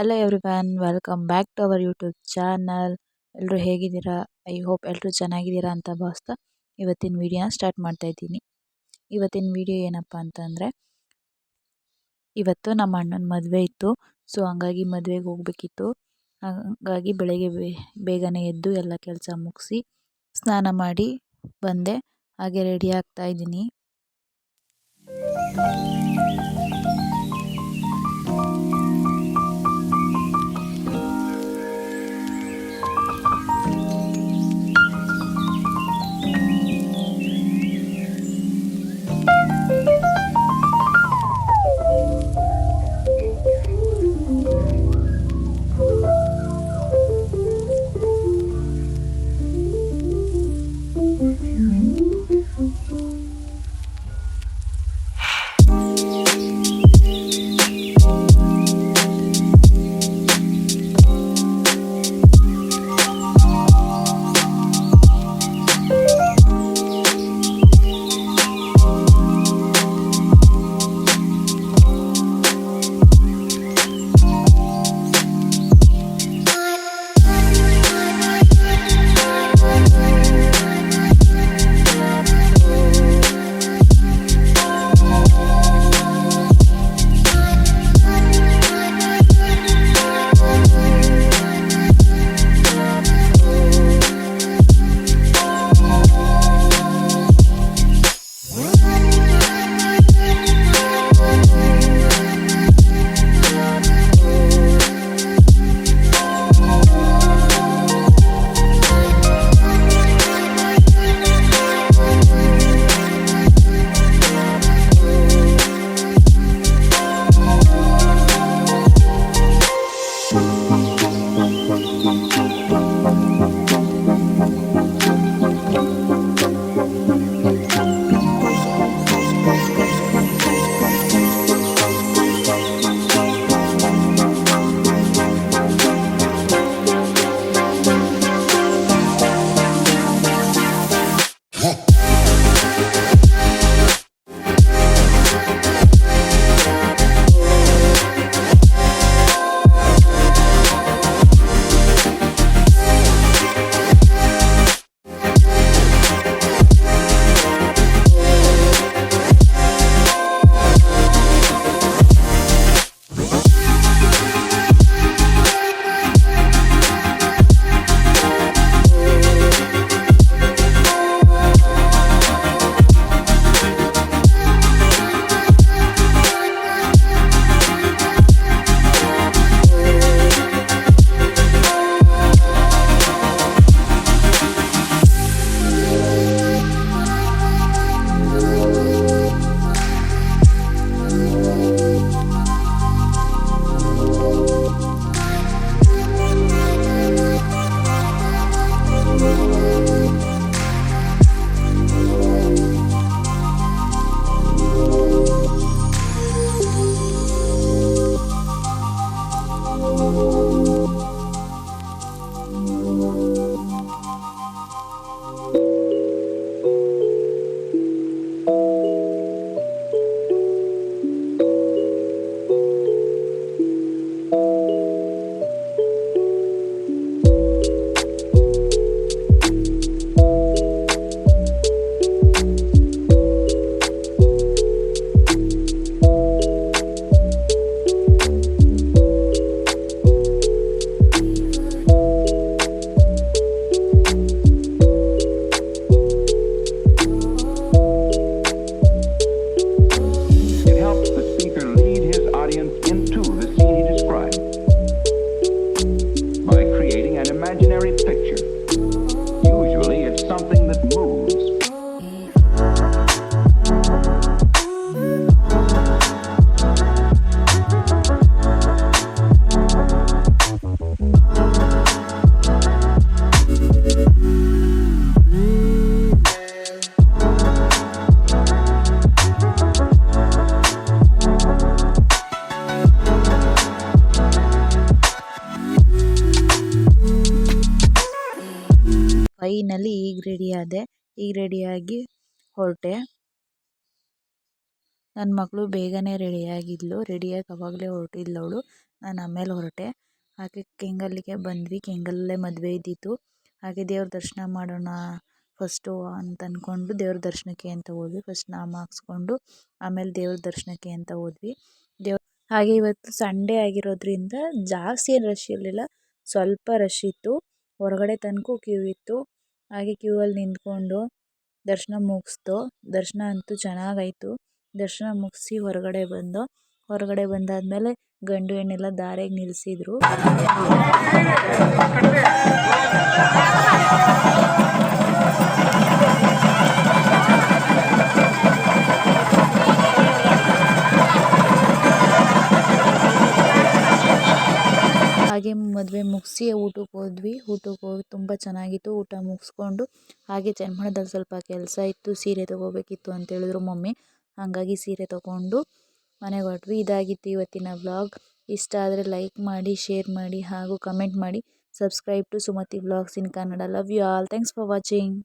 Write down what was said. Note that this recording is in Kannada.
Hello everyone, welcome back to our YouTube channel. ಎಲ್ಲರೂ ಹೇಗಿದ್ದೀರಾ? ಐ ಹೋಪ್ ಎಲ್ಲರೂ ಚೆನ್ನಾಗಿದ್ದೀರಾ ಅಂತ ಭಾವಿಸ್ತಾ ಇವತ್ತಿನ ವಿಡಿಯೋನ ಸ್ಟಾರ್ಟ್ ಮಾಡ್ತಾ ಇದ್ದೀನಿ. ಇವತ್ತಿನ ವಿಡಿಯೋ ಏನಪ್ಪ ಅಂತಂದರೆ, ಇವತ್ತು ನಮ್ಮ ಅಣ್ಣನ ಮದುವೆ ಇತ್ತು. ಸೊ ಹಂಗಾಗಿ ಮದುವೆಗೆ ಹೋಗಬೇಕಿತ್ತು. ಹಾಗಾಗಿ ಬೆಳಗ್ಗೆ ಬೇಗನೆ ಎದ್ದು ಎಲ್ಲ ಕೆಲಸ ಮುಗಿಸಿ ಸ್ನಾನ ಮಾಡಿ ಬಂದೆ. ಹಾಗೆ ರೆಡಿ ಆಗ್ತಾ ಇದ್ದೀನಿ. ಫೈನಲಿ ಈಗ ರೆಡಿ ಆದೆ. ಈಗ ರೆಡಿಯಾಗಿ ಹೊರಟೆ. ನನ್ನ ಮಗಳು ಬೇಗನೆ ರೆಡಿಯಾಗಿದ್ಲು. ರೆಡಿಯಾಗಿ ಅವಾಗಲೇ ಹೊರಟಿದ್ಲು ಅವಳು. ನಾನು ಆಮೇಲೆ ಹೊರಟೆ. ಹಾಗೆ ಕೆಂಗಲ್ಲಿಗೆ ಬಂದ್ವಿ. ಕೆಂಗಲ್ಲೇ ಮದುವೆ ಇದ್ದಿತ್ತು. ಹಾಗೆ ದೇವ್ರ ದರ್ಶನ ಮಾಡೋಣ ಫಸ್ಟು ಅಂತ ಅಂದ್ಕೊಂಡು ದೇವ್ರ ದರ್ಶನಕ್ಕೆ ಅಂತ ಹೋದ್ವಿ. ಫಸ್ಟ್ ನಾಮ ಹಾಕ್ಸ್ಕೊಂಡು ಆಮೇಲೆ ದೇವ್ರ ದರ್ಶನಕ್ಕೆ ಅಂತ ಹೋದ್ವಿ. ಹಾಗೆ ಇವತ್ತು ಸಂಡೇ ಆಗಿರೋದ್ರಿಂದ ಜಾಸ್ತಿ ಏನು ರಶ್ ಇರಲಿಲ್ಲ, ಸ್ವಲ್ಪ ರಶ್ ಇತ್ತು. ಹೊರಗಡೆ ತನಕ ಕ್ಯೂ ಇತ್ತು. ಹಾಗೆ ಕ್ಯೂ ಅಲ್ಲಿ ನಿಂತ್ಕೊಂಡು ದರ್ಶನ ಮುಗಿಸ್ತು. ದರ್ಶನ ಅಂತೂ ಚೆನ್ನಾಗಾಯಿತು. ದರ್ಶನ ಮುಗಿಸಿ ಹೊರಗಡೆ ಬಂದಾದ್ಮೇಲೆ ಗಂಡು ಹೆಣ್ಣೆಲ್ಲ ದಾರೆಗೆ ನಿಲ್ಲಿಸಿದ್ರು. ಹಾಗೆ ಮದುವೆ ಮುಗಿಸಿ ಊಟಕ್ಕೆ ಹೋದ್ವಿ. ಊಟಕ್ಕೆ ಹೋಗಿ ತುಂಬ ಚೆನ್ನಾಗಿತ್ತು. ಊಟ ಮುಗಿಸ್ಕೊಂಡು ಹಾಗೆ ಚನ್ನಪಟ್ಟಣದಲ್ಲಿ ಸ್ವಲ್ಪ ಕೆಲಸ ಇತ್ತು, ಸೀರೆ ತೊಗೋಬೇಕಿತ್ತು ಅಂತ ಹೇಳಿದ್ರು ಮಮ್ಮಿ. ಹಾಗಾಗಿ ಸೀರೆ ತೊಗೊಂಡು ಮನೆಗೆ ಹೊರಟ್ವಿ. ಇದಾಗಿತ್ತು ಇವತ್ತಿನ ವ್ಲಾಗ್. ಇಷ್ಟ ಆದರೆ ಲೈಕ್ ಮಾಡಿ, ಶೇರ್ ಮಾಡಿ ಹಾಗೂ ಕಮೆಂಟ್ ಮಾಡಿ. Subscribe to Sumathi vlogs in Kannada. Love you all. Thanks for watching.